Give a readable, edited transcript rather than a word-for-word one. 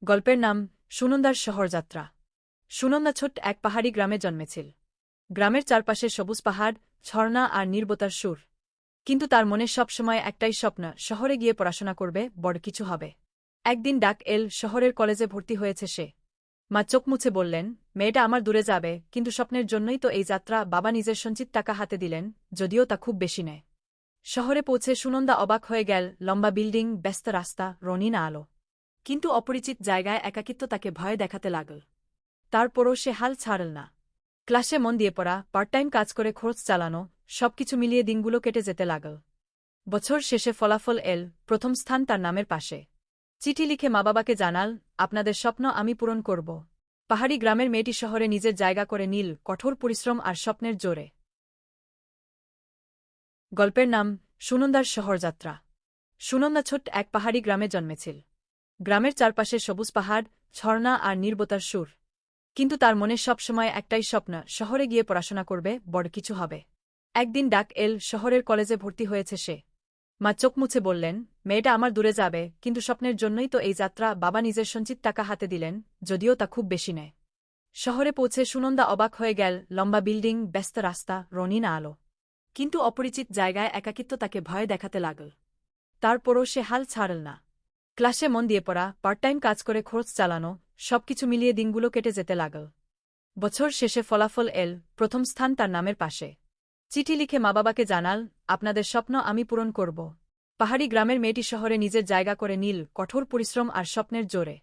গল্পের নাম সুনন্দার শহরযাত্রা। সুনন্দা ছোট্ট এক পাহাড়ি গ্রামে জন্মেছিল। গ্রামের চারপাশে সবুজ পাহাড়, ঝর্ণা আর নির্বতার সুর। কিন্তু তার মনে সবসময় একটাই স্বপ্ন, শহরে গিয়ে পড়াশোনা করবে, বড় কিছু হবে। একদিন ডাক এল, শহরের কলেজে ভর্তি হয়েছে সে। মা চোখ মুছে বললেন, মেয়েটা আমার দূরে যাবে, কিন্তু স্বপ্নের জন্যই তো এই যাত্রা। বাবা নিজের সঞ্চিত টাকা হাতে দিলেন, যদিও তা খুব বেশি নেয়। শহরে পৌঁছে সুনন্দা অবাক হয়ে গেল। লম্বা বিল্ডিং, ব্যস্ত রাস্তা, রঙিন আলো। কিন্তু অপরিচিত জায়গায় একাকিত্ব তাকে ভয় দেখাতে লাগল। তারপরও সে হাল ছাড়ল না। ক্লাসে মন দিয়ে পড়া, পার্ট টাইম কাজ করে খরচ চালানো, সবকিছু মিলিয়ে দিনগুলো কেটে যেতে লাগল। বছর শেষে ফলাফল এল, প্রথম স্থান তার নামের পাশে। চিঠি লিখে মা বাবাকে জানাল, আপনাদের স্বপ্ন আমি পূরণ করব। পাহাড়ি গ্রামের মেয়েটি শহরে নিজের জায়গা করে নিল, কঠোর পরিশ্রম আর স্বপ্নের জোরে। গল্পের নাম সুনন্দার শহরযাত্রা। সুনন্দা ছোট্ট এক পাহাড়ি গ্রামে জন্মেছিল। গ্রামের চারপাশে সবুজ পাহাড়, ঝর্ণা আর নির্বতার সুর। কিন্তু তার মনে সবসময় একটাই স্বপ্ন, শহরে গিয়ে পড়াশোনা করবে, বড় কিছু হবে। একদিন ডাক এল, শহরের কলেজে ভর্তি হয়েছে সে। মা চোখ মুছে বললেন, মেয়েটা আমার দূরে যাবে, কিন্তু স্বপ্নের জন্যই তো এই যাত্রা। বাবা নিজের সঞ্চিত টাকা হাতে দিলেন, যদিও তা খুব বেশি নেয়। শহরে পৌঁছে সুনন্দা অবাক হয়ে গেল। লম্বা বিল্ডিং, ব্যস্ত রাস্তা, রঙিন আলো। কিন্তু অপরিচিত জায়গায় একাকিত্ব তাকে ভয় দেখাতে লাগল। তারপরও সে হাল ছাড়ল না। ক্লাসে মন দিয়ে পড়া, পার্ট টাইম কাজ করে খরচ চালানো, সবকিছু মিলিয়ে দিনগুলো কেটে যেতে লাগল। বছর শেষে ফলাফল এল, প্রথম স্থান তার নামের পাশে। চিঠি লিখে মা বাবাকে জানাল, আপনাদের স্বপ্ন আমি পূরণ করব। পাহাড়ি গ্রামের মেয়েটি শহরে নিজের জায়গা করে নিল, কঠোর পরিশ্রম আর স্বপ্নের জোরে।